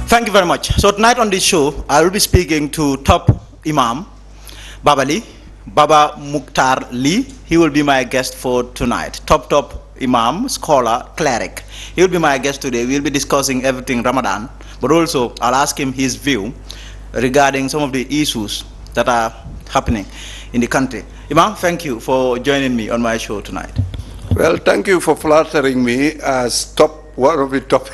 Thank you very much. So tonight on this show, I will be speaking to top Imam, Baba Lee, Baba Mukhtar Lee. He will be my guest for tonight. Top Imam, scholar, cleric. He will be my guest today. We will be discussing everything Ramadan, but also I'll ask him his view regarding some of the issues that are happening in the country. Imam, thank you for joining me on my show tonight. Well, thank you for flattering me as one of the top.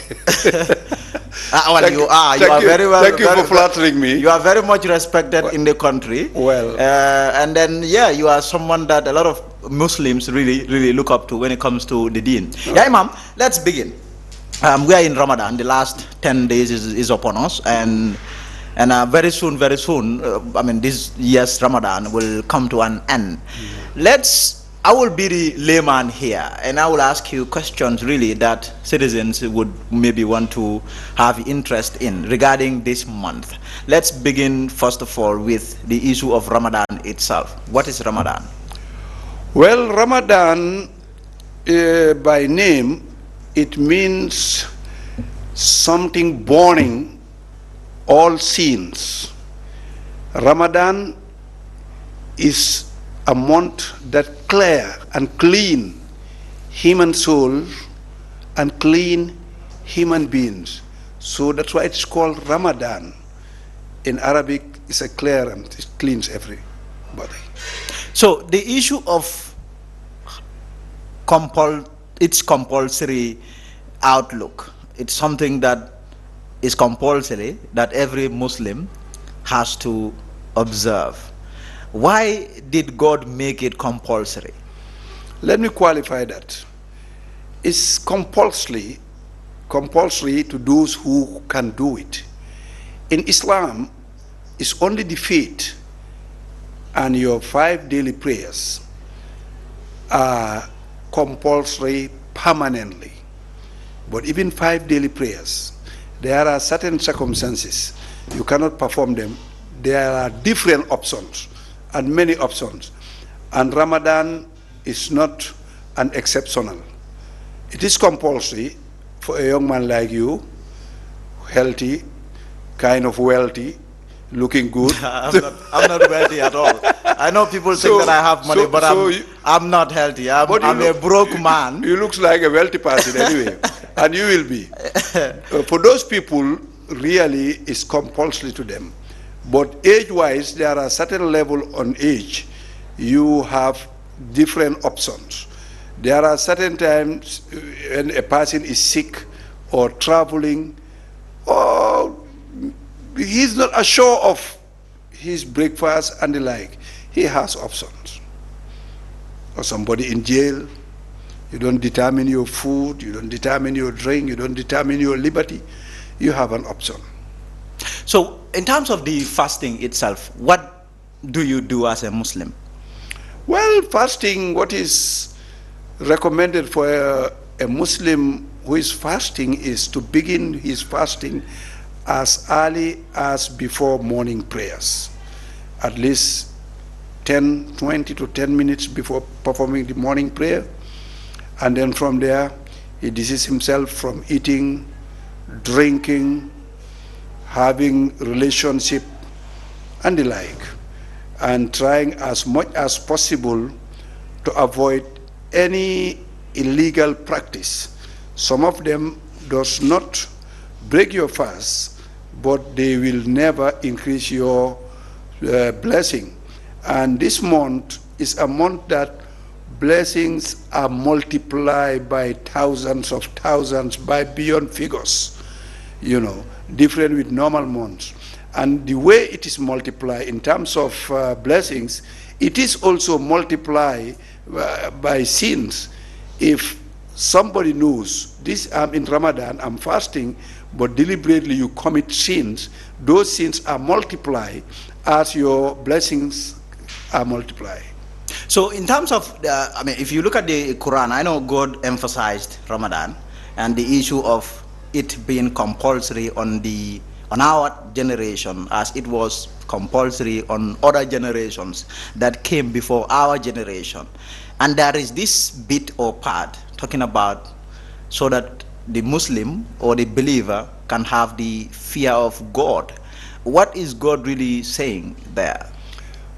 You are very well. Thank you for flattering me. You are very much respected in the country. Well, and then you are someone that a lot of Muslims really look up to when it comes to the Deen. Okay. Yeah, Imam, let's begin. We are in Ramadan. The last 10 days is upon us, and very soon, this year's Ramadan will come to an end. I will be the layman here, and I will ask you questions really that citizens would maybe want to have interest in regarding this month. Let's begin first of all with the issue of Ramadan itself. What is Ramadan? Well, Ramadan, by name, it means something burning all sins. Ramadan is a month that clear and clean human soul and clean human beings. So that's why it's called Ramadan. In Arabic, it's a clear and it cleans everybody. So the issue of its compulsory outlook, it's something that is compulsory that every Muslim has to observe. Why did God make it compulsory? Let me qualify that. It's compulsory to those who can do it. In Islam, it's only the faith and your 5 daily prayers are compulsory permanently. But even 5 daily prayers, there are certain circumstances you cannot perform them. There are different options and many options, and Ramadan is not an exceptional. It is compulsory for a young man like you, healthy, kind of wealthy, looking good. I'm not wealthy at all. I know people think that I have money, but I'm not healthy. I'm a broke man. You look like a wealthy person anyway, and you will be. For those people, really, it's compulsory to them. But age-wise, there are certain level on age. You have different options. There are certain times when a person is sick or traveling, or he's not assured of his breakfast and the like. He has options. Or somebody in jail, you don't determine your food, you don't determine your drink, you don't determine your liberty. You have an option. So, in terms of the fasting itself, what do you do as a Muslim? Well, fasting, what is recommended for a Muslim who is fasting is to begin his fasting as early as before morning prayers, at least 20 to 10 minutes before performing the morning prayer. And then from there, he distances himself from eating, drinking, having relationship and the like, and trying as much as possible to avoid any illegal practice. Some of them does not break your fast, but they will never increase your blessing. And this month is a month that blessings are multiplied by thousands of thousands, by beyond figures, different with normal months. And the way it is multiplied in terms of blessings, it is also multiplied by sins. If somebody knows this, I'm in Ramadan, I'm fasting, but deliberately you commit sins, those sins are multiplied as your blessings are multiplied. So in terms of, if you look at the Quran, I know God emphasized Ramadan and the issue of it being compulsory on our generation as it was compulsory on other generations that came before our generation. And there is this bit or part talking about so that the Muslim or the believer can have the fear of God. What is God really saying there?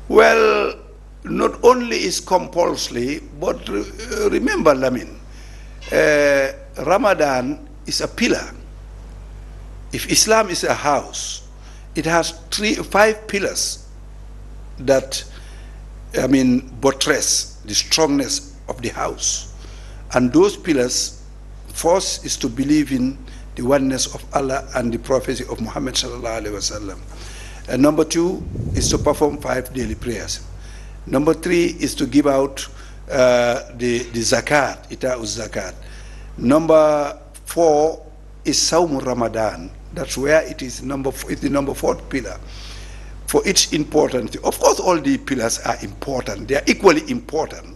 Well, not only is compulsory, but remember, Lamin, Ramadan is a pillar. If Islam is a house, it has 5 pillars that, buttress the strongness of the house. And those pillars, first is to believe in the oneness of Allah and the prophecy of Muhammad sallallahu alaihi wasallam. And number 2 is to perform 5 daily prayers. Number 3 is to give out the Zakat, Zakat. Number 4 is Sawm Ramadan. That's where it is the number 4th pillar. For its importance, of course, all the pillars are important. They are equally important.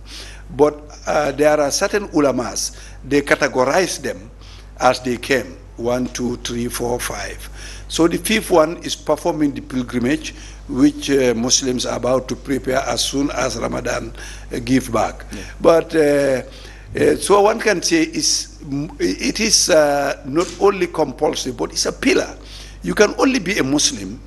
But there are certain ulamas, they categorize them as they came. 1, 2, 3, 4, 5. So the 5th one is performing the pilgrimage, which Muslims are about to prepare as soon as Ramadan give back. Yeah. But so one can say it is not only compulsory, but it's a pillar. You can only be a Muslim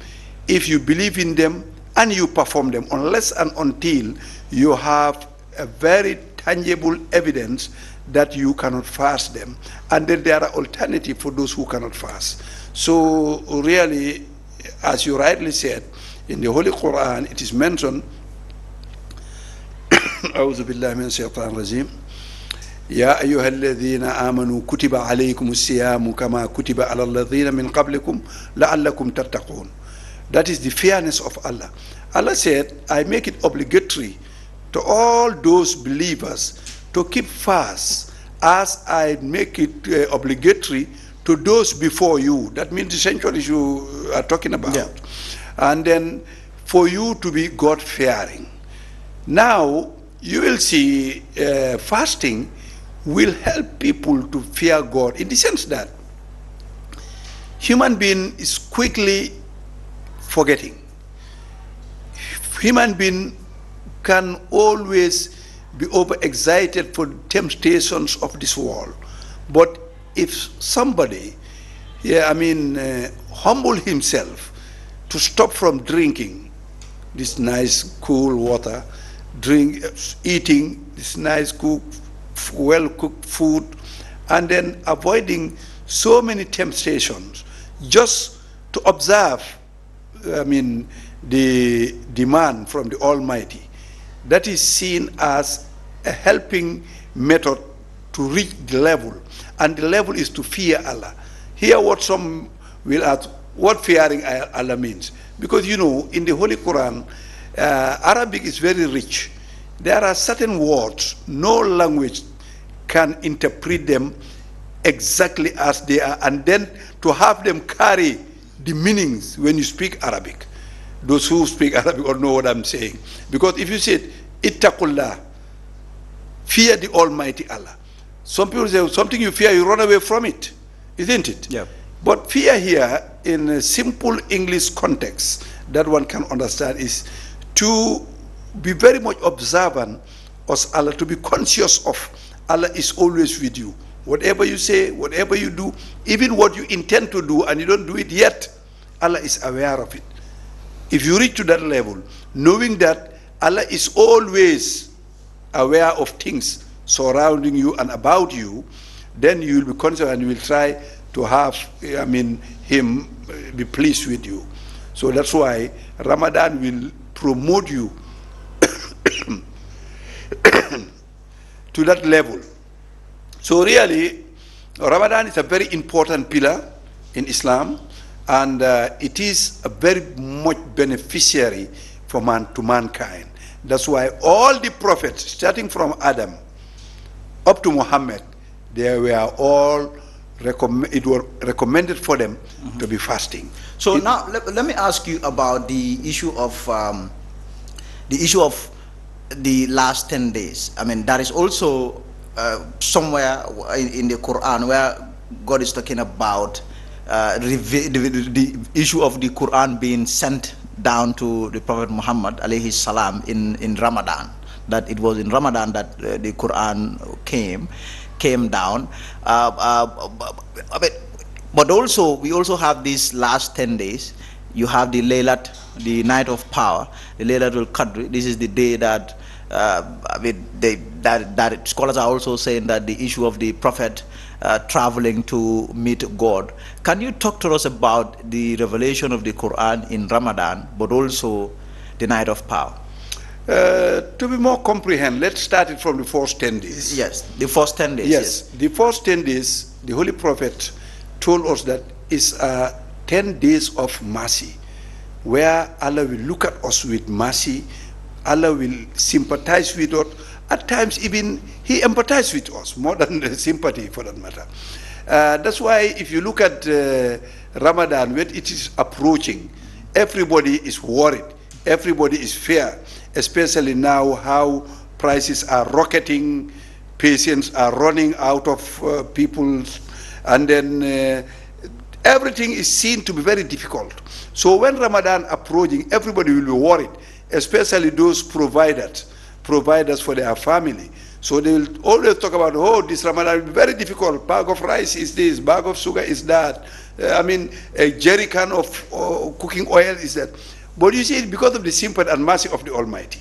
if you believe in them and you perform them, unless and until you have a very tangible evidence that you cannot fast them. And then there are alternatives for those who cannot fast. So really, as you rightly said, in the Holy Quran, it is mentioned, أعوذ بالله من الشيطان الرجيم يا أيها الذين آمنوا كتب عليكم الصيام كما كتب على الذين من قبلكم لعلكم تتقون. That is the fairness of Allah. Allah said, I make it obligatory to all those believers to keep fast as I make it obligatory to those before you. That means the centuries you are talking about. Yeah. And then for you to be God-fearing. Now, you will see fasting will help people to fear God in the sense that human being is quickly forgetting. Human being can always be overexcited for temptations of this world. But if somebody, humble himself to stop from drinking this nice cool water, eating this nice well-cooked food, and then avoiding so many temptations, just to observe, the demand from the Almighty, that is seen as a helping method to reach the level, and the level is to fear Allah. Here what some will ask, what fearing Allah means. Because in the Holy Quran, Arabic is very rich. There are certain words, no language can interpret them exactly as they are, and then to have them carry the meanings when you speak Arabic. Those who speak Arabic will know what I'm saying. Because if you said, ittaqullah, fear the Almighty Allah. Some people say, something you fear, you run away from it, isn't it? Yeah. But fear here, in a simple English context that one can understand, is to be very much observant of Allah, to be conscious of Allah is always with you. Whatever you say, whatever you do, even what you intend to do and you don't do it yet, Allah is aware of it. If you reach to that level, knowing that Allah is always aware of things surrounding you and about you, then you will be conscious and you will try to have, Him be pleased with you. So that's why Ramadan will promote you to that level. So really, Ramadan is a very important pillar in Islam, and it is a very much beneficiary for mankind. That's why all the prophets, starting from Adam up to Muhammad, they were all it was recommended for them to be fasting. So now let me ask you about the issue of the last 10 days. There is also somewhere in the Quran where God is talking about the issue of the Quran being sent down to the Prophet Muhammad alayhi salam in Ramadan. That it was in Ramadan that the Quran came down. But also, we also have these last 10 days. You have the Laylat, the night of power, the Laylatul Qadr. This is the day that, that scholars are also saying that the issue of the Prophet traveling to meet God. Can you talk to us about the revelation of the Quran in Ramadan, but also the night of power? To be more comprehensive, let's start it from the first 10 days. Yes, the first 10 days. Yes, the first 10 days, the Holy Prophet told us that it's 10 days of mercy, where Allah will look at us with mercy, Allah will sympathize with us, at times even He empathizes with us, more than sympathy for that matter. That's why if you look at Ramadan, when it is approaching, everybody is worried, everybody is fear, especially now how prices are rocketing, patients are running out of people, and then everything is seen to be very difficult. So when Ramadan approaching, everybody will be worried, especially those providers for their family. So they will always talk about, oh, this Ramadan will be very difficult. Bag of rice is this, bag of sugar is that. A jerry can of cooking oil is that. But you see, because of the sympathy and mercy of the Almighty,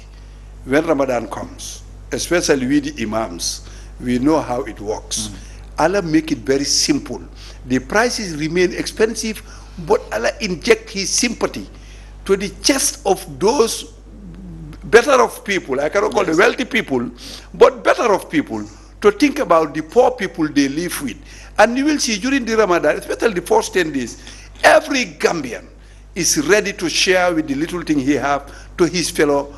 when Ramadan comes, especially with the Imams, we know how it works. Allah make it very simple. The prices remain expensive, but Allah inject His sympathy to the chest of those better off people. I cannot call the wealthy people, but better off people, to think about the poor people they live with. And you will see during the Ramadan, especially the first 10 days, every Gambian is ready to share with the little thing he have to his fellow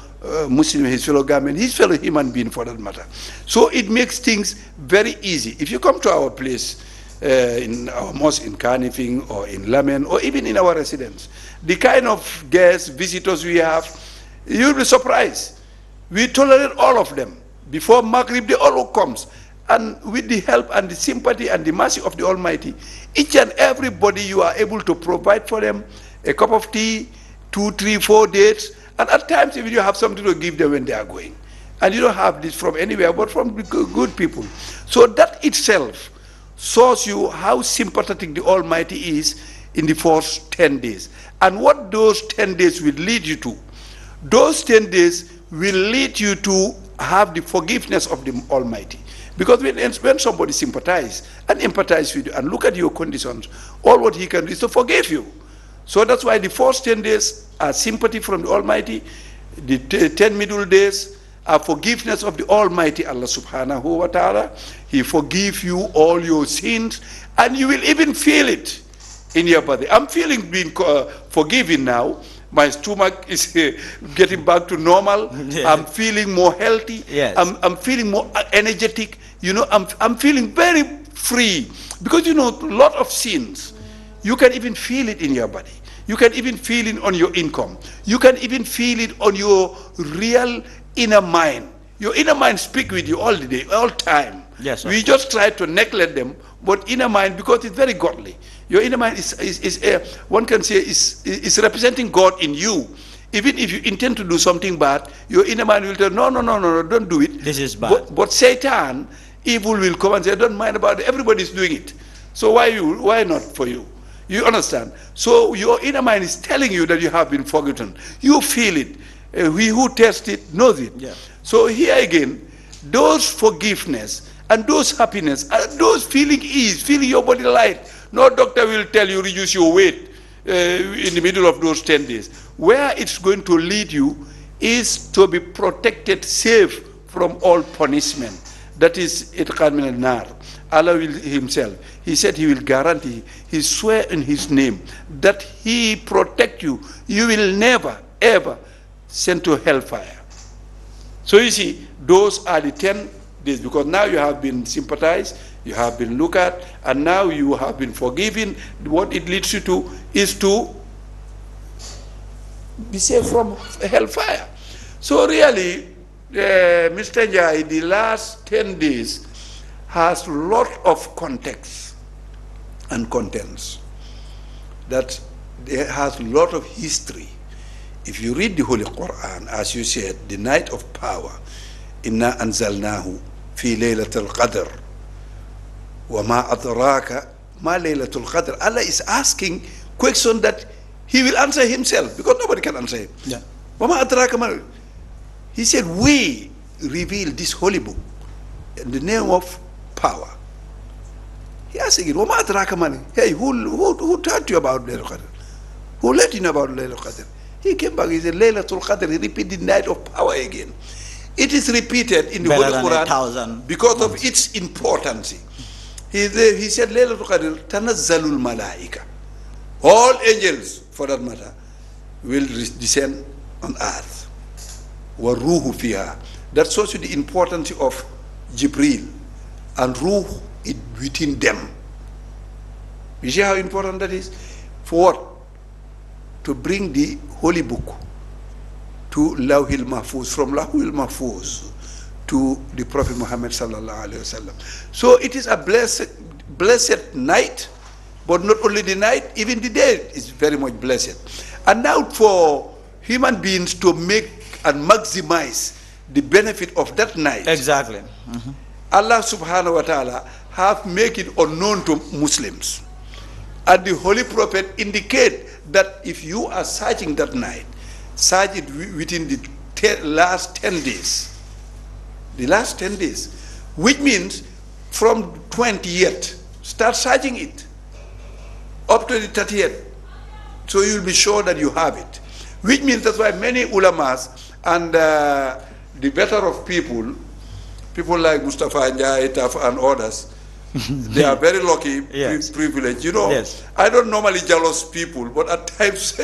Muslim, his fellow Gambian, his fellow human being for that matter. So it makes things very easy. If you come to our place, in our mosque in Kanifing or in Lamin or even in our residence, the kind of guests, visitors we have, you'll be surprised. We tolerate all of them. Before Maghrib, they all comes. And with the help and the sympathy and the mercy of the Almighty, each and everybody you are able to provide for them a cup of tea, 2, 3, 4 dates, and at times even you have something to give them when they are going. And you don't have this from anywhere but from good people. So that itself shows you how sympathetic the Almighty is in the first 10 days. And what those 10 days will lead you to. Those 10 days will lead you to have the forgiveness of the Almighty. Because when somebody sympathizes and empathizes with you and look at your conditions, all what He can do is to forgive you. So that's why the first 10 days are sympathy from the Almighty. The 10 middle days are forgiveness of the Almighty Allah subhanahu wa ta'ala. He forgives you all your sins, and you will even feel it in your body. I'm feeling being forgiven now. My stomach is getting back to normal. Yeah. I'm feeling more healthy. Yes. I'm feeling more energetic. You know, I'm feeling very free. Because, you know, a lot of sins, you can even feel it in your body. You can even feel it on your income. You can even feel it on your real inner mind. Your inner mind speak with you all the day, all time. Yes, we just try to neglect them, but inner mind, because it's very godly. Your inner mind is one can say is representing God in you. Even if you intend to do something bad, your inner mind will tell, no, don't do it. This is bad. But Satan, evil will come and say, don't mind about it. Everybody's doing it. So why not for you? You understand? So your inner mind is telling you that you have been forgotten. You feel it. He who tests it knows it. Yeah. So here again, those forgiveness and those happiness and those feeling ease, feeling your body light. No doctor will tell you reduce your weight in the middle of those 10 days. Where it's going to lead you is to be protected, safe from all punishment. That is itqan min al-nar. Allah will Himself, He said He will guarantee, He swear in His name that He protect you. You will never, ever sent to hellfire. So you see, those are the 10 days, because now you have been sympathized, you have been looked at, and now you have been forgiven. What it leads you to is to be saved from hellfire. So really, Mr. Njie, the last 10 days has a lot of context and contents. That it has a lot of history. If you read the Holy Quran, as you said, the night of power, inna anzalnahu fi laylatul qadr, wa ma adraka Ma Laylatul Qadr. Allah is asking question that he will answer himself because nobody can answer him. Yeah. Wama adraka ma. He said, we reveal this holy book in the name of power. He asked again, Wama adraka ma. Hey, who taught you about Laylatul Qadr? Who let you know about Laylatul Qadr? He came back, he said, Laylatul Qadr. He repeated the night of power again. It is repeated in the Holy Quran because of its importance. He said, Laylatul Qadr, Tanazzalul Malaika. All angels, for that matter, will descend on earth. Wa ruhu fiha. That shows you the importance of Jibril and ruh within them. You see how important that is? For what? To bring the holy book to Lawhil Mahfuz, from Lawhil Mahfuz to the Prophet Muhammad sallallahu alaihi wasallam. So it is a blessed night, but not only the night, even the day is very much blessed. And now for human beings to make and maximize the benefit of that night. Exactly. Allah subhanahu wa ta'ala have made it unknown to Muslims. And the Holy Prophet indicate that if you are searching that night, search it within the last 10 days. The last 10 days. Which means from 20th, start searching it. Up to the 30th. So you'll be sure that you have it. Which means that's why many ulamas and the better of people like Mustafa Njie and others, they are very lucky, yes. privileged. You know, yes. I don't normally jealous people, but at times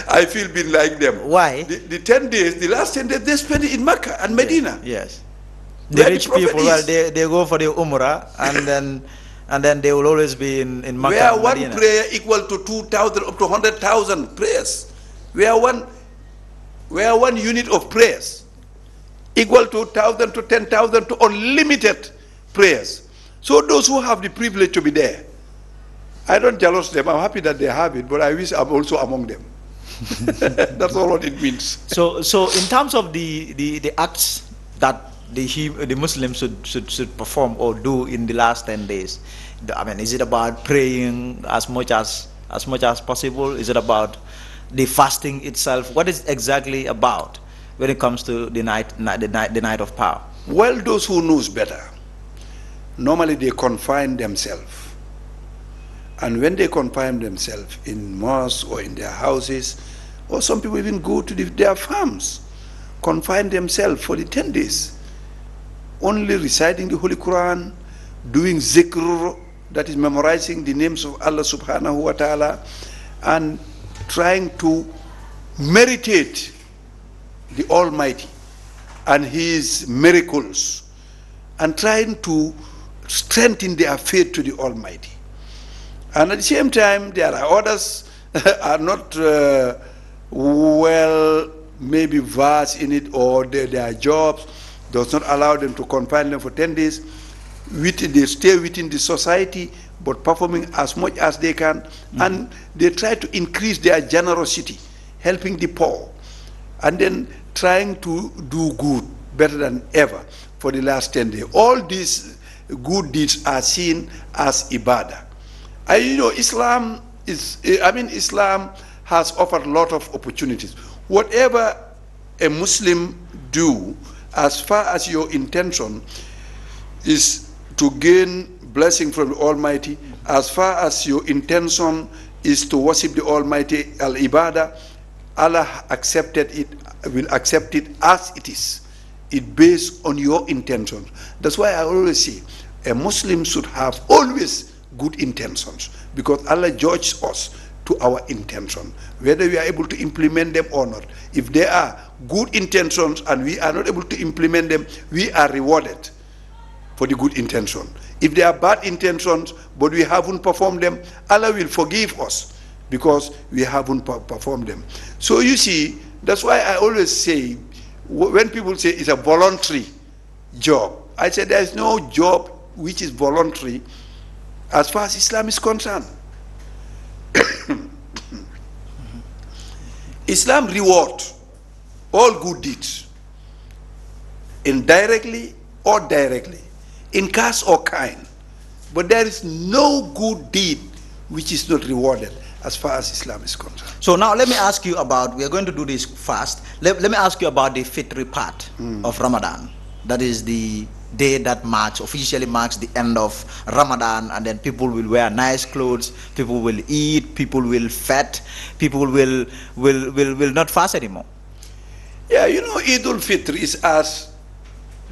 I feel being like them. Why? The 10 days, the last 10 days, they spend it in Mecca and Medina. Yes. The rich people, well, they go for the Umrah and then they will always be in Mecca. Where and one Medina. prayer equal to 2,000 up to 100,000 prayers. Where one unit of prayers equal to 1,000 to 10,000 to unlimited prayers. So those who have the privilege to be there, I don't jealous them. I'm happy that they have it, but I wish I'm also among them. That's all what it means. So in terms of the acts that the Muslims should perform or do in the last 10 days, I mean, is it about praying as much as possible? Is it about the fasting itself? What is exactly about when it comes to the night of power? Well, those who knows better, normally they confine themselves. And when they confine themselves in mosques or in their houses, or some people even go to their farms, confine themselves for the 10 days, only reciting the Holy Quran, doing zikr, that is memorizing the names of Allah subhanahu wa ta'ala, and trying to meditate the Almighty and His miracles, and trying to strengthen their faith to the Almighty. And at the same time, there are others are not well, maybe versed in it, or their jobs does not allow them to confine them for 10 days. They stay within the society, but performing as much as they can, and they try to increase their generosity, helping the poor, and then trying to do good better than ever for the last 10 days. All these good deeds are seen as ibadah. Islam has offered a lot of opportunities. Whatever a Muslim do, as far as your intention is to gain blessing from the Almighty, as far as your intention is to worship the Almighty, al-ibadah, Allah will accept it as it is. It based on your intentions. That's why I always say, a Muslim should have always good intentions, because Allah judges us to our intention, whether we are able to implement them or not. If there are good intentions and we are not able to implement them, we are rewarded for the good intention. If there are bad intentions but we haven't performed them, Allah will forgive us because we haven't performed them. So you see, that's why I always say, when people say it's a voluntary job, I say there is no job which is voluntary as far as Islam is concerned. Islam rewards all good deeds, indirectly or directly, in cash or kind. But there is no good deed which is not rewarded as far as Islam is concerned. So now let me ask you about, we are going to do this fast. Let me ask you about the Fitr part of Ramadan. That is the day that officially marks the end of Ramadan, and then people will wear nice clothes, people will eat, people will fat, people will not fast anymore. Yeah, you know, Eid al-Fitr is as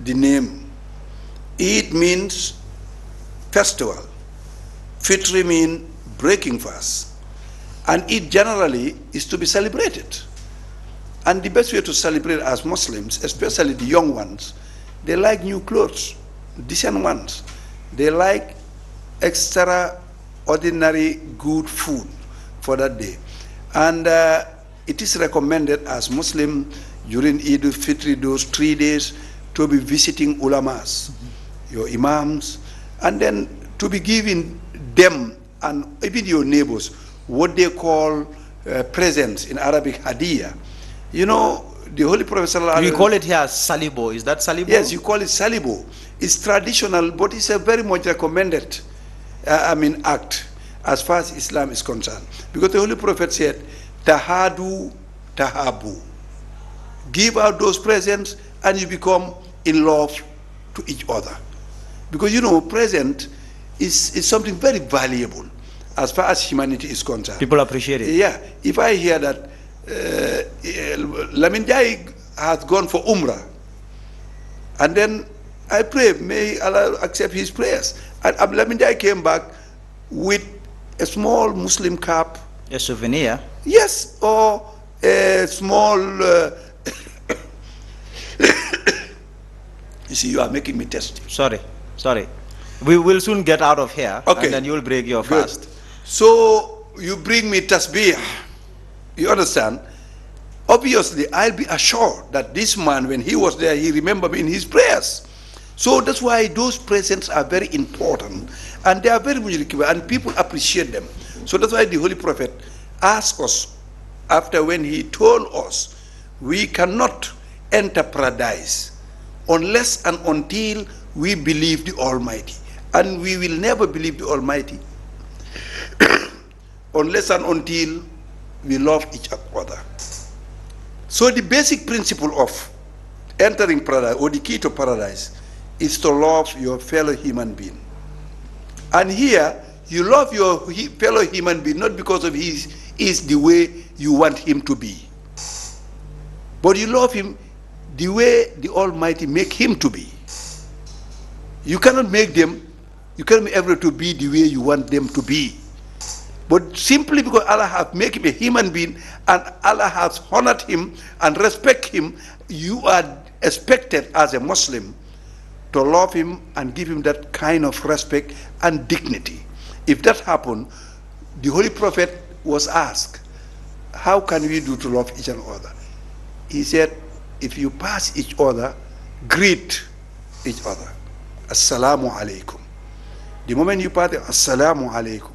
the name. Eid means festival. Fitr means breaking fast. And Eid generally is to be celebrated. And the best way to celebrate as Muslims, especially the young ones, they like new clothes, decent ones. They like extraordinary good food for that day. And it is recommended as Muslim during Eid al-Fitr, those 3 days, to be visiting ulamas, your imams, and then to be giving them and even your neighbors what they call presents, in Arabic, hadiyah. You know, the Holy Prophet sallallahu alaihi wasallam. We call it here salibo. Is that salibo? Yes, you call it salibo. It's traditional, but it's a very much recommended act as far as Islam is concerned. Because the Holy Prophet said, tahadu tahabu. Give out those presents and you become in love to each other. Because, you know, present is something very valuable as far as humanity is concerned. People appreciate it. Yeah. If I hear that Lamin Njie has gone for Umrah, and then I pray, may Allah accept his prayers. And Lamin Njie came back with a small Muslim cap. A souvenir? Yes, or a small... You see, you are making me thirsty. Sorry. We will soon get out of here, okay, and then you will break your good fast. So, you bring me tasbih. You understand? Obviously, I'll be assured that this man, when he was there, he remembered me in his prayers. So that's why those presents are very important, and they are very much required, and people appreciate them. So that's why the Holy Prophet asked us, after when he told us, we cannot enter paradise unless and until we believe the Almighty. And we will never believe the Almighty unless and until we love each other. So the basic principle of entering paradise, or the key to paradise, is to love your fellow human being. And here, you love your fellow human being not because of his is the way you want him to be, but you love him the way the Almighty make him to be. You cannot make them, you cannot make everyone to be the way you want them to be. But simply because Allah has made him a human being and Allah has honored him and respect him, you are expected as a Muslim to love him and give him that kind of respect and dignity. If that happened, the Holy Prophet was asked, how can we do to love each other? He said, if you pass each other, greet each other. Assalamu alaikum. The moment you pass, Assalamu alaikum.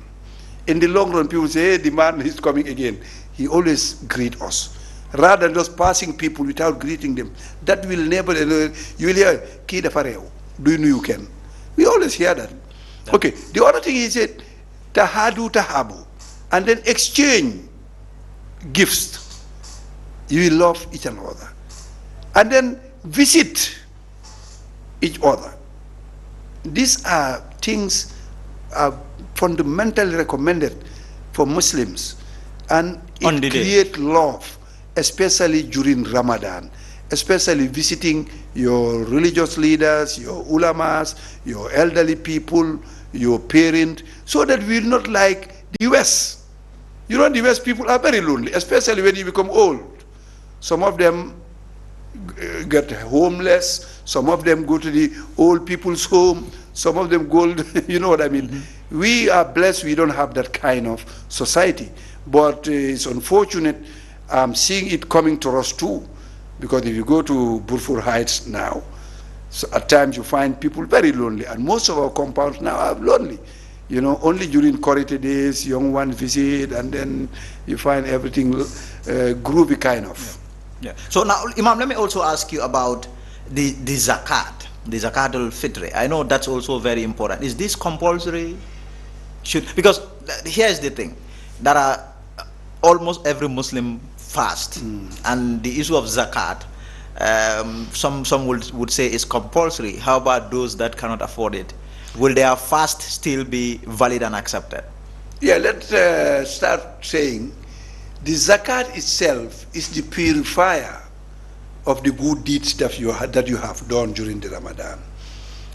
In the long run, people say, hey, the man is coming again. He always greet us. Rather than just passing people without greeting them. That will never, you will hear, Ki dafa rew, do you know you can? We always hear that. Okay, the other thing is said, tahadu tahabu. And then exchange gifts. You will love each other. And then visit each other. These are things fundamentally recommended for Muslims, and it creates love, especially during Ramadan, especially visiting your religious leaders, your ulamas, your elderly people, your parents, so that we will not like the West. You know, the West people are very lonely, especially when you become old. Some of them get homeless, some of them go to the old people's home, some of them go, you know what I mean? Mm-hmm. We are blessed we don't have that kind of society. But it's unfortunate seeing it coming to us too. Because if you go to Burfur Heights now, so at times you find people very lonely. And most of our compounds now are lonely. You know, only during Korite days, young ones visit, and then you find everything groovy kind of. Yeah. So now, Imam, let me also ask you about the Zakat. the Zakat al-Fitr. I know that's also very important. Is this compulsory? Because here's the thing, there are almost every Muslim fast, and the issue of Zakat, some would say is compulsory. How about those that cannot afford it? Will their fast still be valid and accepted? Yeah, let's start saying the Zakat itself is the purifier of the good deeds that you have done during the Ramadan.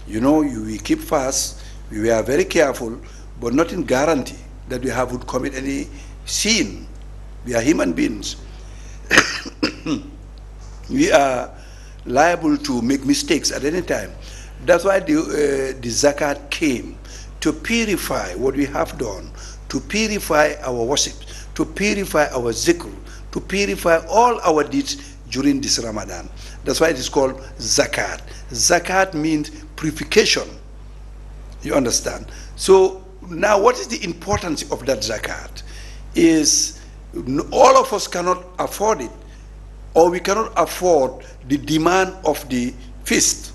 You know, we keep fast, we are very careful, but nothing guarantee that we would commit any sin. We are human beings. We are liable to make mistakes at any time. That's why the Zakat came to purify what we have done, to purify our worship, to purify our zikr, to purify all our deeds during this Ramadan. That's why it is called Zakat. Zakat means purification. You understand? So now what is the importance of that Zakat? Is all of us cannot afford it, or we cannot afford the demand of the feast.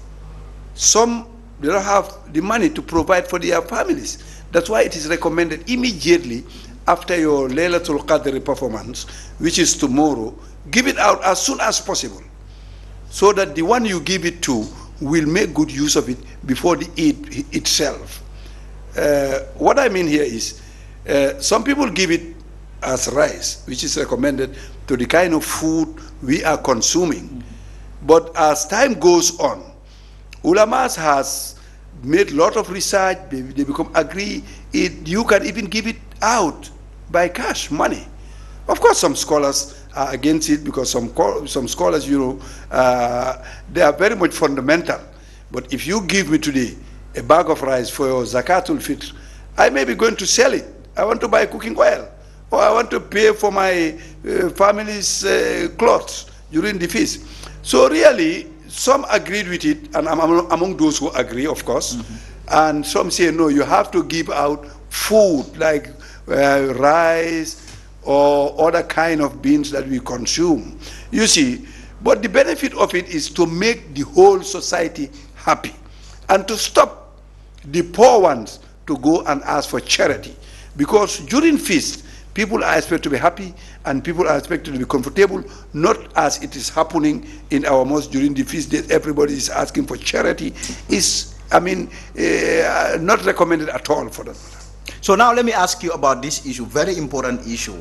Some, they don't have the money to provide for their families. That's why it is recommended immediately after your Laylatul Qadr performance, which is tomorrow, give it out as soon as possible, so that the one you give it to will make good use of it before the Eid itself. What I mean here is, some people give it as rice, which is recommended to the kind of food we are consuming. But as time goes on, ulamas has made a lot of research, they become agree, you can even give it out by cash, money. Of course, some scholars are against it because some scholars, you know, they are very much fundamental. But if you give me today a bag of rice for your Zakat al-Fitr, I may be going to sell it. I want to buy cooking oil, or I want to pay for my family's clothes during the feast. So really, some agreed with it, and I'm among those who agree, of course. And some say, no, you have to give out food like rice or other kind of beans that we consume. You see, but the benefit of it is to make the whole society happy and to stop the poor ones to go and ask for charity. Because during feast, people are expected to be happy and people are expected to be comfortable, not as it is happening in our mosque during the feast days. Everybody is asking for charity. Is, I mean, not recommended at all for that. So now let me ask you about this issue, very important issue.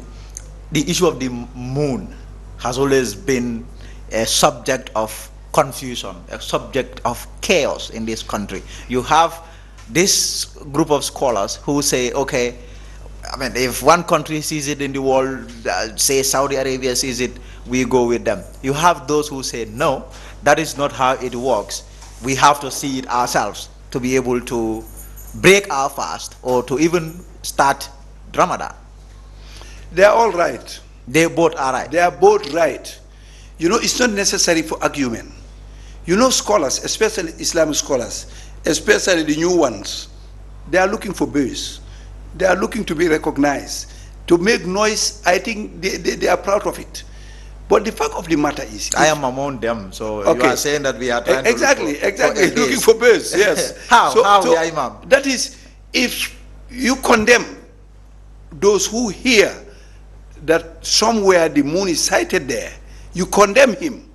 The issue of the moon has always been a subject of confusion, a subject of chaos in this country. You have this group of scholars who say, okay, I mean, if one country sees it in the world, say Saudi Arabia sees it, we go with them. You have those who say, no, that is not how it works. We have to see it ourselves to be able to break our fast or to even start Ramadan. They are all right. They both are right. They are both right. You know, it's not necessary for argument. You know, scholars, especially Islamic scholars, especially the new ones, they are looking for base. They are looking to be recognized. To make noise, I think they are proud of it. But the fact of the matter is... I am among them, so okay. You are saying that we are trying to looking for base, yes. How, yeah, Imam? That is, if you condemn those who hear that somewhere the moon is sighted there, you condemn him,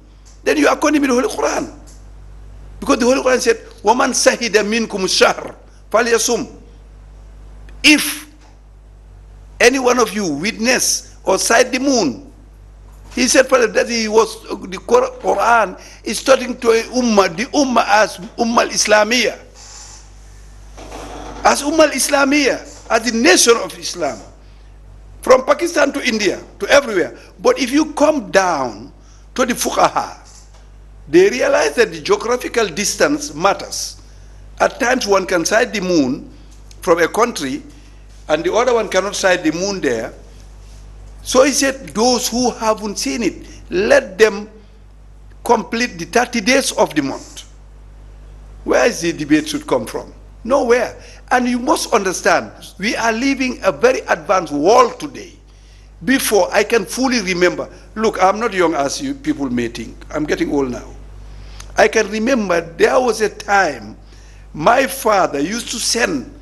then you are condemning the Holy Quran. Because the Holy Quran said, وَمَنْ سَهِدَ مِنْكُمُ الشَّهْرَ فَلْيَصُمْ. If any one of you witness or sight the moon, he said that he was, the Quran is starting to a ummah, the ummah as ummah al-Islamiyah. As ummah al-Islamiyah, as the nation of Islam. From Pakistan to India, to everywhere. But if you come down to the fuqaha, they realize that the geographical distance matters. At times one can sight the moon from a country and the other one cannot sight the moon there. So he said, those who haven't seen it, let them complete the 30 days of the month. Where is the debate should come from? Nowhere. And you must understand, we are living a very advanced world today. Before, I can fully remember, look, I'm not young as you people may think. I'm getting old now. I can remember there was a time my father used to send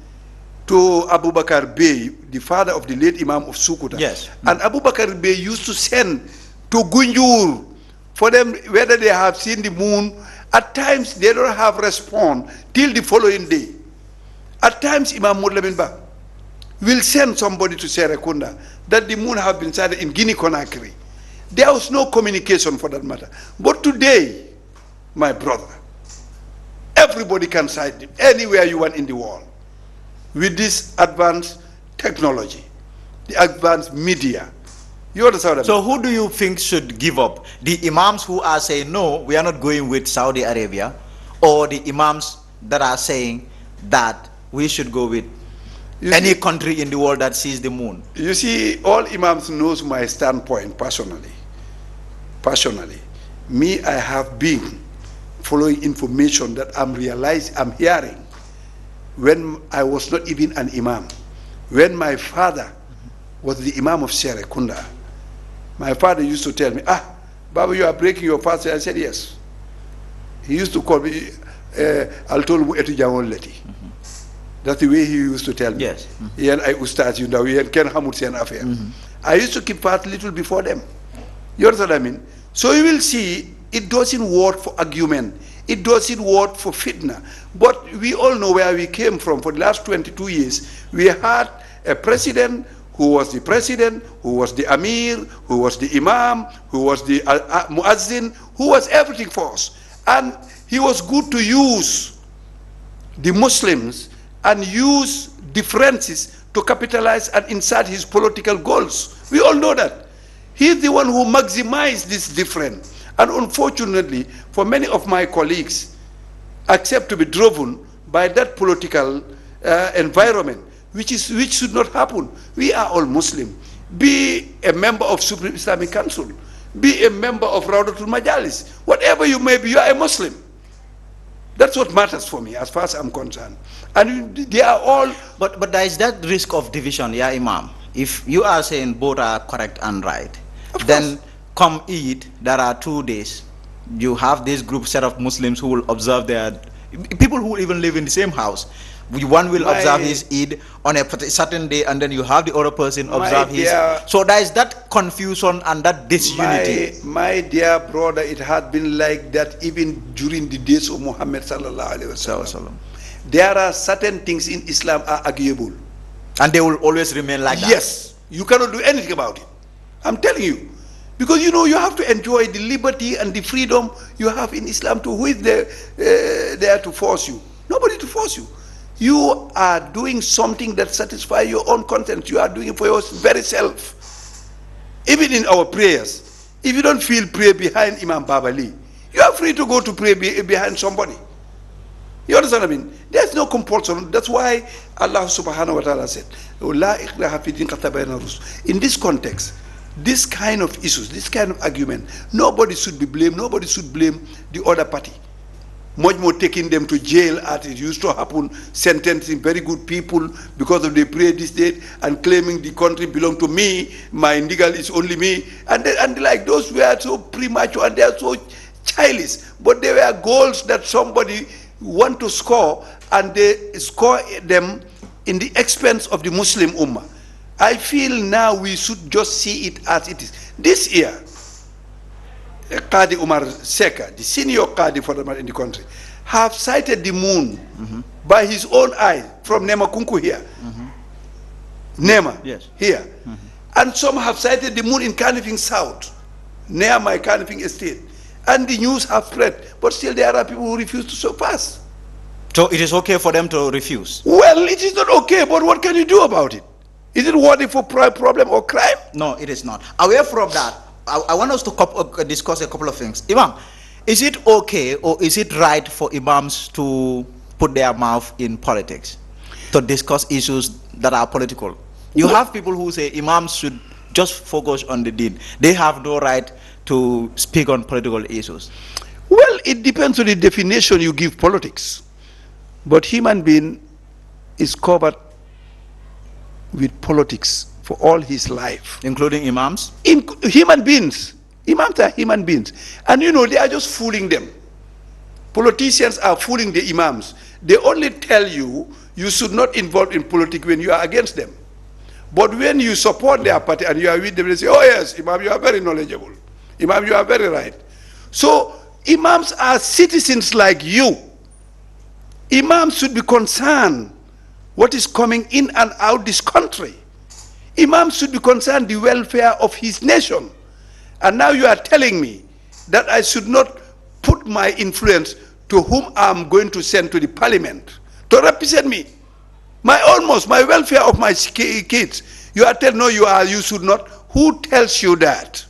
to Abu Bakr Bey, the father of the late Imam of Sukuta. Yes. And Abu Bakr Bey used to send to Gunjur for them whether they have seen the moon. At times they don't have response till the following day. At times Imam Lamin will send somebody to Serekunda that the moon have been sighted in Guinea Conakry. There was no communication for that matter. But today, my brother, everybody can sight it anywhere you want in the world. With this advanced technology, the advanced media. You understand what I mean? So who do you think should give up? The Imams who are saying, no, we are not going with Saudi Arabia, or the Imams that are saying that we should go with any country in the world that sees the moon? You see, all Imams knows my standpoint personally. Personally. Me, I have been following information that I'm hearing when I was not even an Imam. When my father was the Imam of Serekunda, my father used to tell me, Baba, you are breaking your fast. I said, yes. He used to call me, I'll tell you, Leti. That's the way he used to tell me. Yes. And I ustaz you know, I used to keep fast little before them. You understand what I mean? So you will see, it doesn't work for argument. It doesn't work for fitna. But we all know where we came from. For the last 22 years, we had a president who was the president, who was the Amir, who was the Imam, who was the Muazzin, who was everything for us. And he was good to use the Muslims and use differences to capitalize and insert his political goals. We all know that. He's the one who maximized this difference. And unfortunately, for many of my colleagues, accept to be driven by that political environment, which should not happen. We are all Muslim. Be a member of Supreme Islamic Council. Be a member of Raudatul Majalis. Whatever you may be, you are a Muslim. That's what matters for me, as far as I'm concerned. And they are all... But there is that risk of division, yeah, Imam. If you are saying both are correct and right, then come Eid, there are 2 days. You have this group set of Muslims who will observe their... People who even live in the same house. One will observe his Eid on a certain day, and then you have the other person observe his... So there is that confusion and that disunity. My dear brother, it had been like that even during the days of Muhammad sallallahu alaihi wasallam. There are certain things in Islam are arguable. And they will always remain like that? Yes. You cannot do anything about it. I'm telling you. Because you know, you have to enjoy the liberty and the freedom you have in Islam too. Who is there to force you? Nobody to force you. You are doing something that satisfies your own conscience. You are doing it for your very self. Even in our prayers, if you don't feel pray behind Imam Babali, you are free to go to pray behind somebody. You understand what I mean? There's no compulsion. That's why Allah subhanahu wa ta'ala said, "La ikraha fi din qad tabayyana rushd." In this context, this kind of issues, this kind of argument, nobody should be blamed. Nobody should blame the other party. Much more taking them to jail as it used to happen, sentencing very good people because of they pray this date and claiming the country belong to me, my legal is only me, and like those were so premature and they are so childish. But they were goals that somebody want to score, and they score them in the expense of the Muslim Ummah. I feel now we should just see it as it is. This year, Qadi Umar Seka, the senior Qadi for the in the country, have sighted the moon by his own eye from Nema Kunku here. Nema, yes. Here. And some have sighted the moon in Kanifing South, near my Kanifing estate. And the news have spread, but still there are people who refuse to surpass. So it is okay for them to refuse? Well, it is not okay, but what can you do about it? Is it worthy for problem or crime? No, it is not. Away from that, I want us to discuss a couple of things. Imam, is it okay or is it right for Imams to put their mouth in politics, to discuss issues that are political? You have people who say Imams should just focus on the deen. They have no right to speak on political issues. Well, it depends on the definition you give politics. But human being is covered with politics for all his life. Including Imams? In human beings. Imams are human beings. And you know, they are just fooling them. Politicians are fooling the Imams. They only tell you you should not involve in politics when you are against them. But when you support their party and you are with them, they say, oh yes, Imam, you are very knowledgeable. Imam, you are very right. So Imams are citizens like you. Imams should be concerned what is coming in and out this country. Imams should be concerned the welfare of his nation. And now you are telling me that I should not put my influence to whom I'm going to send to the parliament to represent me. My welfare of my kids. You are telling, no, you should not. Who tells you that?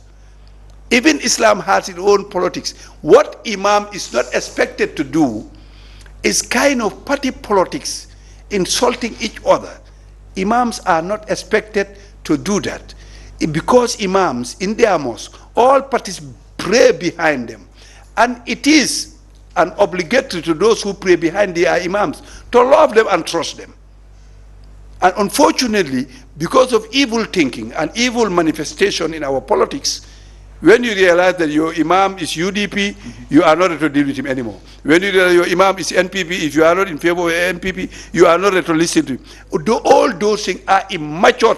Even Islam has its own politics. What Imam is not expected to do is kind of party politics, insulting each other. Imams are not expected to do that. Because Imams in their mosque, all parties pray behind them. And it is an obligatory to those who pray behind their Imams to love them and trust them. And unfortunately, because of evil thinking and evil manifestation in our politics, when you realize that your Imam is UDP, you are not ready to deal with him anymore. When you realize your Imam is NPP, if you are not in favor of NPP, you are not ready to listen to him. All those things are immature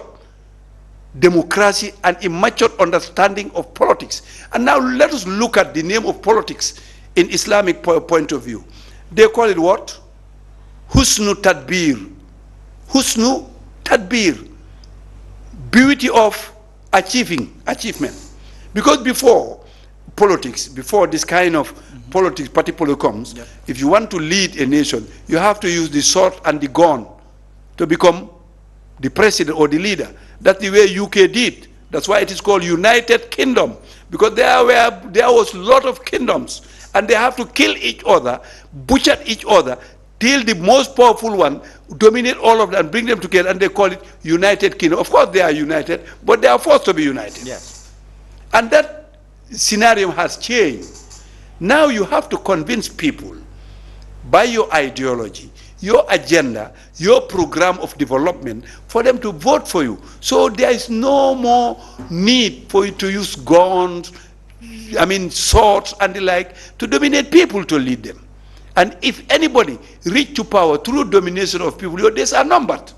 democracy and immature understanding of politics. And now let us look at the name of politics in Islamic point of view. They call it what? Husnu Tadbir. Husnu Tadbir. Beauty of achievement. Because before politics, before this kind of politics, party comes, if you want to lead a nation, you have to use the sword and the gun to become the president or the leader. That's the way UK did. That's why it is called United Kingdom. Because there was a lot of kingdoms, and they have to kill each other, butcher each other, till the most powerful one dominate all of them and bring them together, and they call it United Kingdom. Of course they are united, but they are forced to be united. Yes. And that scenario has changed. Now you have to convince people by your ideology, your agenda, your program of development for them to vote for you. So there is no more need for you to use guns, swords and the like to dominate people to lead them. And if anybody reach to power through domination of people, your days are numbered.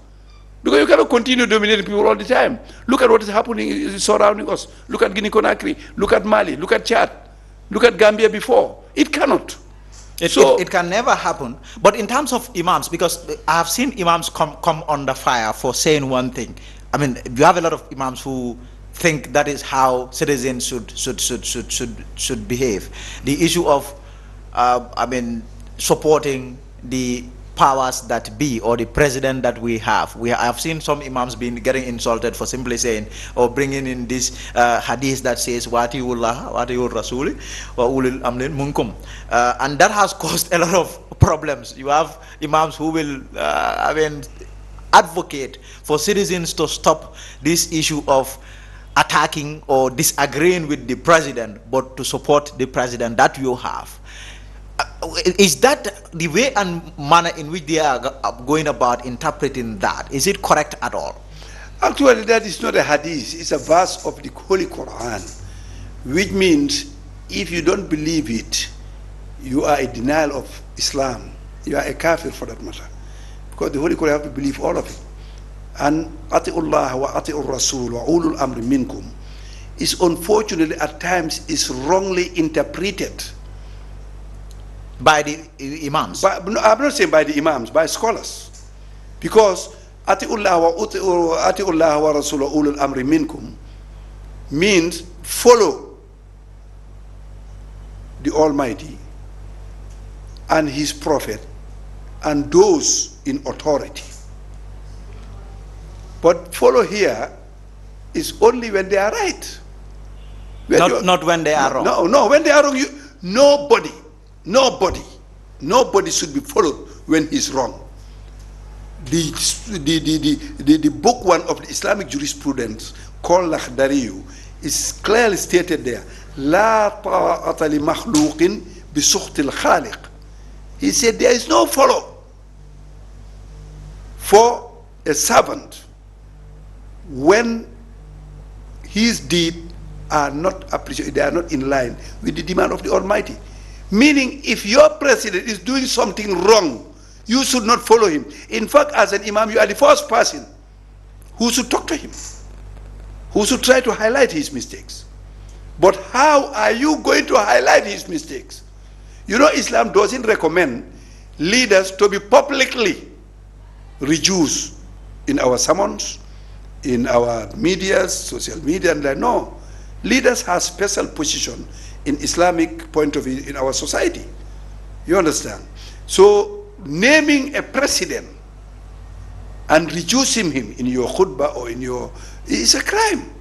Because you cannot continue dominating people all the time. Look at what is happening surrounding us. Look at Guinea-Conakry. Look at Mali. Look at Chad. Look at Gambia before. It cannot. It can never happen. But in terms of Imams, because I have seen Imams come under fire for saying one thing. I mean, you have a lot of Imams who think that is how citizens should behave. The issue of, supporting the powers that be or the president that we have. I have seen some Imams getting insulted for simply saying or bringing in this hadith that says watiullah watiul rasuli wa ulil amrin minkum, and that has caused a lot of problems. You have Imams who will advocate for citizens to stop this issue of attacking or disagreeing with the president, but to support the president that you have. Is that the way and manner in which they are going about interpreting that? Is it correct at all? Actually, that is not a hadith. It's a verse of the Holy Quran, which means if you don't believe it, you are a denial of Islam. You are a kafir for that matter. Because the Holy Quran, you have to believe all of it. And ati'ullah wa ati'ur rasul wa ulul amri minkum is unfortunately at times is wrongly interpreted. By the Imams? No, I'm not saying by the Imams, by scholars. Because ati'ullah wa rasul wa ulul amri minkum means follow the Almighty and His Prophet and those in authority. But follow here is only when they are right. Not when they are wrong. No, when they are wrong, nobody should be followed when he's wrong. The book one of the Islamic jurisprudence called Lakhdariyu is clearly stated there. La ta'ata li makhluqin bi sukhtil khaliq. He said there is no follow for a servant when his deeds are not appreciated, they are not in line with the demand of the Almighty. Meaning, if your president is doing something wrong, you should not follow him. In fact, as an imam, you are the first person who should talk to him, who should try to highlight his mistakes. But how are you going to highlight his mistakes? You know, Islam doesn't recommend leaders to be publicly reduced in our sermons, in our media, social media, and like, no. Leaders have special position in Islamic point of view in our society. You understand? So naming a president and reducing him in your khutbah or in your, is a crime.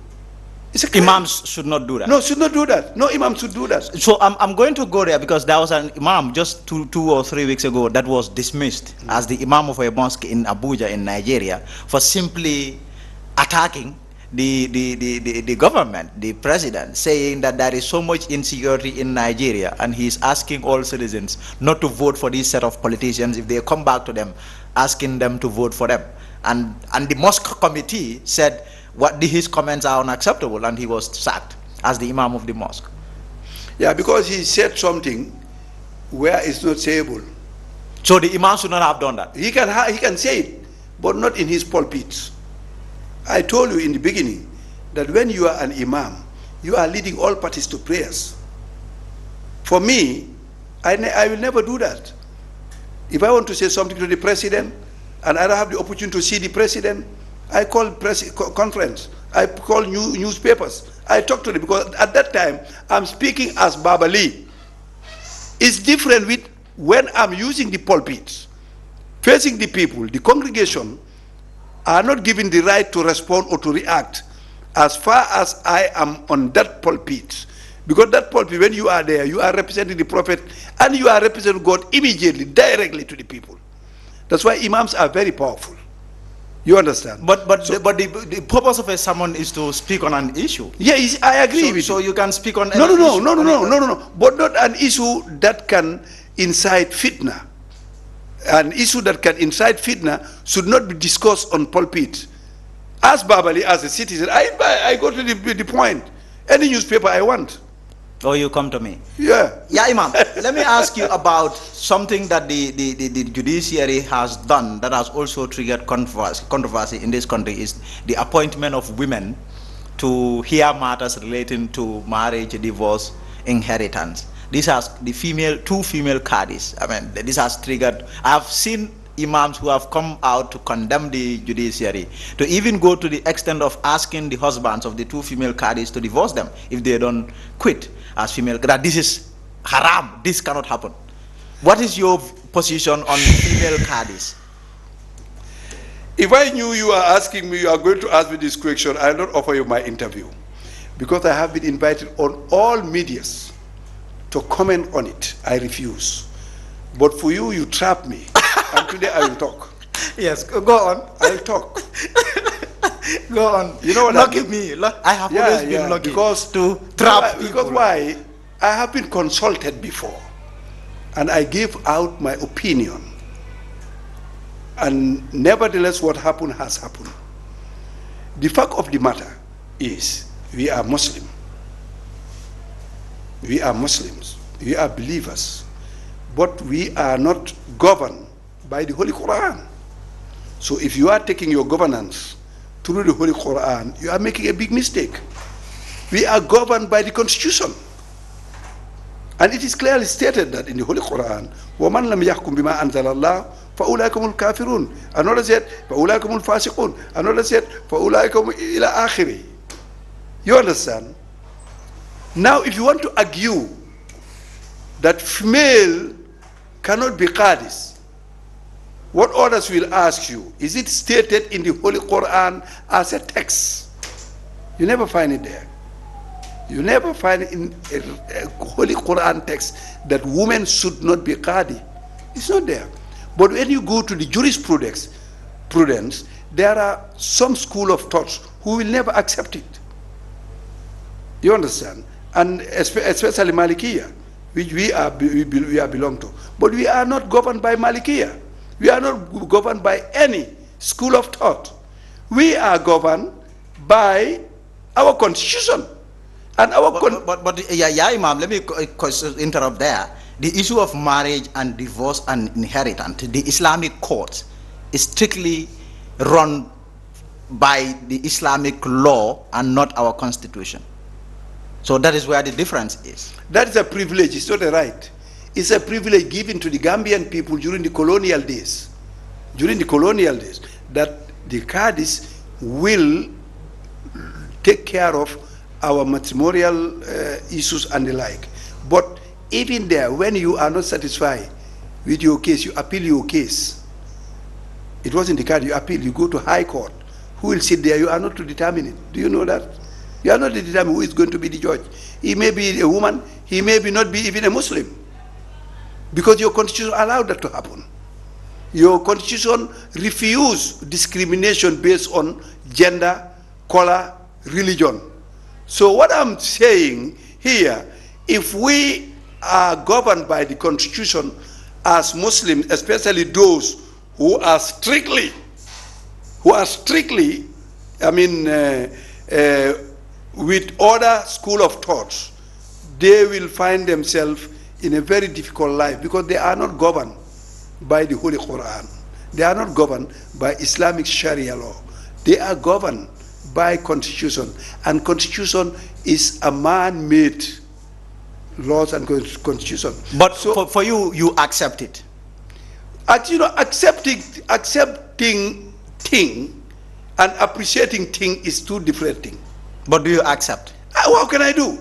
It's a crime. Imams should not do that. No, should not do that. No imam should do that. So I'm going to go there because there was an imam just two or 3 weeks ago that was dismissed as the imam of a mosque in Abuja in Nigeria for simply attacking the government, the president, saying that there is so much insecurity in Nigeria, and he's asking all citizens not to vote for this set of politicians if they come back to them, asking them to vote for them. And the mosque committee said his comments are unacceptable, and he was sacked as the imam of the mosque. Yeah, because he said something where it's not sayable. So the imam should not have done that. He can say it, but not in his pulpit. I told you in the beginning that when you are an imam, you are leading all parties to prayers. For me, I will never do that. If I want to say something to the president and I don't have the opportunity to see the president, I call conference, I call newspapers, I talk to them, because at that time I'm speaking as Babali. It's different with when I'm using the pulpit, facing the people, the congregation are not given the right to respond or to react as far as I am on that pulpit. Because that pulpit, when you are there, you are representing the prophet and you are representing God immediately, directly to the people. That's why imams are very powerful. You understand? But the purpose of a sermon is to speak on an issue. Yeah, I agree with you. So you can speak on no, but not an issue that can incite fitna. An issue that can incite fitna should not be discussed on pulpit. As Babali, as a citizen, I go to the point. Any newspaper I want. Or you come to me. Yeah. Yeah, Imam. Let me ask you about something that the judiciary has done that has also triggered controversy in this country, is the appointment of women to hear matters relating to marriage, divorce, inheritance. This has two female qadis. I mean, this has triggered. I have seen imams who have come out to condemn the judiciary, to even go to the extent of asking the husbands of the two female qadis to divorce them if they don't quit as female. That this is haram. This cannot happen. What is your position on female qadis? If I knew you are asking me, you are going to ask me this question, I will not offer you my interview, because I have been invited on all medias to comment on it. I refuse. But for you, you trap me. And today I will talk. Yes, go on. I'll talk. Go on. You know what lucky me. I have always been lucky because to trap people. Because why? I have been consulted before, and I give out my opinion. And nevertheless, what happened has happened. The fact of the matter is, we are Muslim. We are Muslims. We are believers. But we are not governed by the Holy Quran. So if you are taking your governance through the Holy Quran, you are making a big mistake. We are governed by the Constitution. And it is clearly stated that in the Holy Quran, وَمَنْ لَمْ يَحْكُمْ بِمَا أَنزَلَ اللَّهُ فَأُولَٰئِكَ هُمُ الْكَافِرُونَ. Another said, فَأُولَٰئِكَ هُمُ الْفَاسِقُونَ. Another said, فَأُولَٰئِكَ هُمُ إِلَى آخِرِ. You understand? Now, if you want to argue that female cannot be qadis, what others will ask you, is it stated in the Holy Quran as a text? You never find it there. You never find it in a Holy Quran text that women should not be qadi. It's not there. But when you go to the jurisprudence, there are some school of thoughts who will never accept it. You understand? And especially Malikiya, which we belong to. But we are not governed by Malikiya. We are not governed by any school of thought. We are governed by our constitution. And our but Imam, let me interrupt there. the issue of marriage and divorce and inheritance, the Islamic courts is strictly run by the Islamic law and not our constitution. So that is where the difference is. That is a privilege, it's not a right. It's a privilege given to the Gambian people during the colonial days. During the colonial days, that the qadis will take care of our matrimonial issues and the like. But even there, when you are not satisfied with your case, you appeal your case. It wasn't the case, you appeal, you go to high court. Who will sit there? You are not to determine it. Do you know that? You are not to determine who is going to be the judge. He may be a woman, he may not be even a Muslim. Because your constitution allowed that to happen. Your constitution refused discrimination based on gender, color, religion. So what I'm saying here, if we are governed by the constitution as Muslims, especially those who are strictly, with other school of thoughts, they will find themselves in a very difficult life because they are not governed by the Holy Quran. They are not governed by Islamic Sharia law. They are governed by constitution, and constitution is a man-made laws and constitution. But so, for you, you accept it. You know, accepting thing and appreciating thing is two different things. But do you accept? What can I do?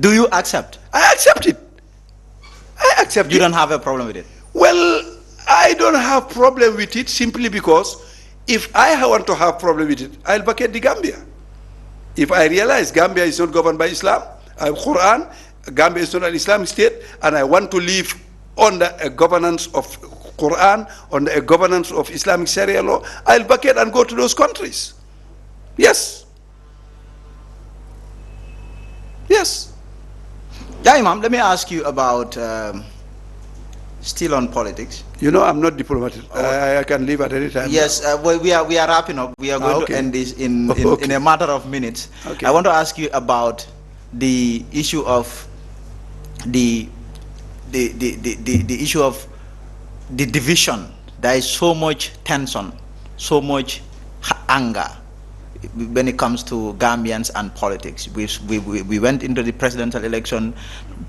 Do you accept? I accept it. I accept it. You don't have a problem with it? Well, I don't have problem with it simply because if I want to have problem with it, I'll vacate the Gambia. If I realize Gambia is not governed by Islam, Quran, Gambia is not an Islamic state, and I want to live under a governance of Quran, under a governance of Islamic Sharia law, I'll vacate and go to those countries. Yes. Yes. Yeah, Imam, let me ask you about, still on politics. You know, I'm not diplomatic. I can leave at any time. Yes, well, we are wrapping up. We are going to end this in a matter of minutes. Okay. I want to ask you about the issue of the issue of the division. There is so much tension, so much anger when it comes to Gambians and politics. We went into the presidential election,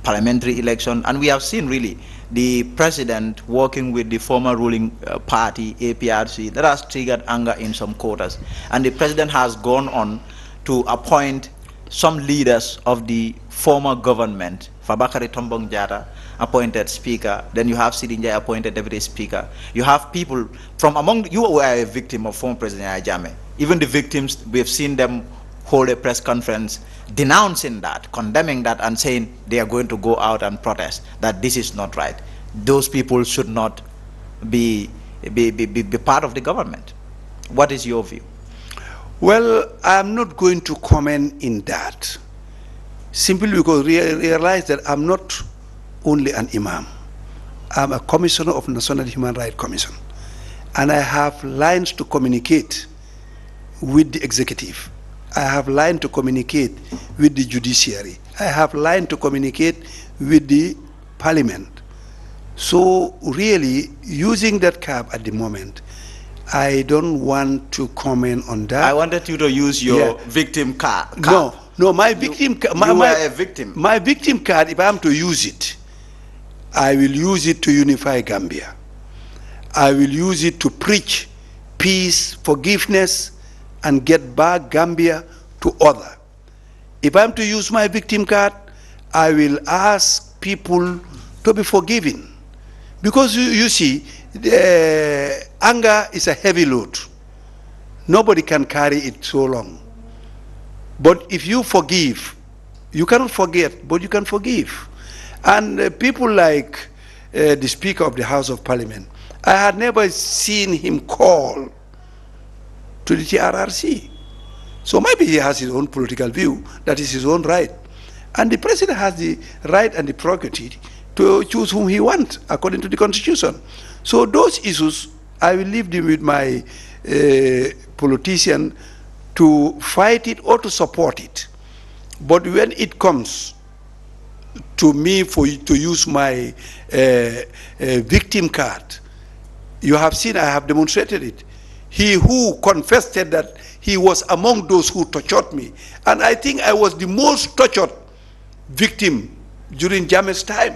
parliamentary election, and we have seen really the president working with the former ruling party, APRC, that has triggered anger in some quarters. And the president has gone on to appoint some leaders of the former government. Fabakary Tombong Jatta appointed speaker, then you have Sidi Njie appointed deputy speaker. You have people from among, you were a victim of former President Ajame. Even the victims, we have seen them hold a press conference denouncing that, condemning that, and saying they are going to go out and protest, that this is not right. Those people should not be part of the government. What is your view? Well, I'm not going to comment in that, simply because realize that I'm not only an imam. I'm a commissioner of National Human Rights Commission, and I have lines to communicate with the executive. I have line to communicate with the judiciary. I have line to communicate with the parliament. So really, using that cap at the moment, I don't want to comment on that. I wanted you to use your victim card. No, my victim card. You were a victim. My victim card, if I am to use it, I will use it to unify Gambia. I will use it to preach peace, forgiveness, and get back Gambia to order. If I'm to use my victim card, I will ask people to be forgiven. Because you see, anger is a heavy load. Nobody can carry it so long. But if you forgive, you cannot forget, but you can forgive. And people like the Speaker of the House of Parliament, I had never seen him call to the TRRC. So maybe he has his own political view, that is his own right. And the president has the right and the prerogative to choose whom he wants, according to the Constitution. So those issues, I will leave them with my politician to fight it or to support it. But when it comes to me to use my victim card. You have seen I have demonstrated it. He who confessed that he was among those who tortured me. And I think I was the most tortured victim during Jammeh's time.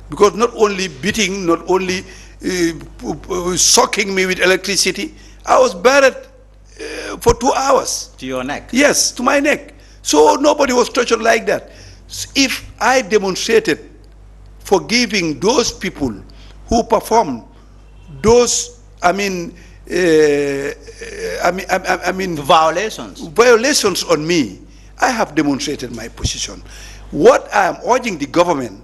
Because not only beating, not only shocking me with electricity, I was buried for 2 hours. To your neck? Yes, to my neck. So nobody was tortured like that. If I demonstrated forgiving those people who performed those, violations on me, I have demonstrated my position. What I am urging the government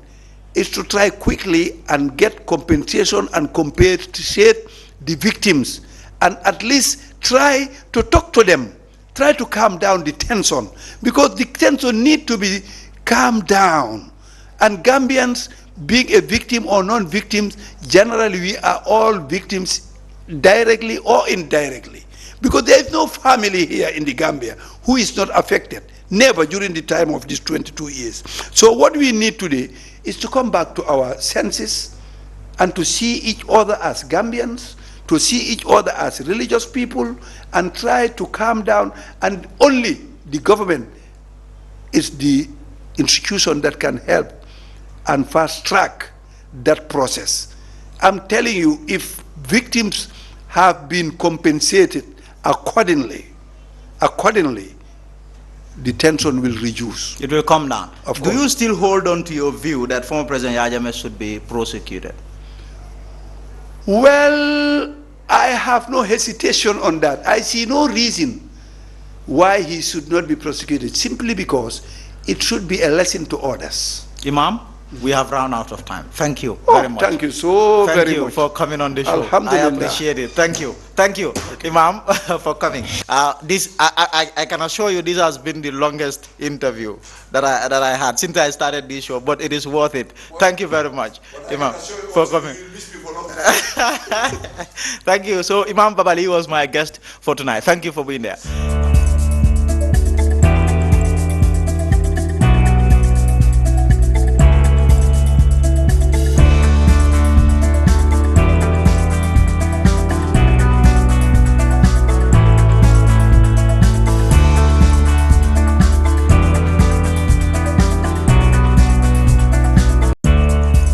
is to try quickly and get compensation and compensate the victims, and at least try to talk to them, try to calm down the tension, because the tension need to be calmed down. And Gambians, being a victim or non-victims, generally we are all victims directly or indirectly, because there is no family here in the Gambia who is not affected, never during the time of these 22 years. So what we need today is to come back to our senses and to see each other as Gambians, to see each other as religious people, and try to calm down. And only the government is the institution that can help and fast track that process. I'm telling you, if victims have been compensated accordingly, the tension will reduce. It will come down. Of Do course. you still hold on to your view that former President Yahya Jammeh should be prosecuted? Well, I have no hesitation on that. I see no reason why he should not be prosecuted, simply because it should be a lesson to others. Imam, we have run out of time. Thank you very much. Thank you so very much. Thank you for coming on the show. I Alhamdulillah. appreciate it. Thank you. Thank you, Imam, for coming. I can assure you this has been the longest interview that I had since I started this show, but it is worth it. Thank you very much, Imam, for coming. Thank you. So Imam Babali was my guest for tonight. Thank you for being there.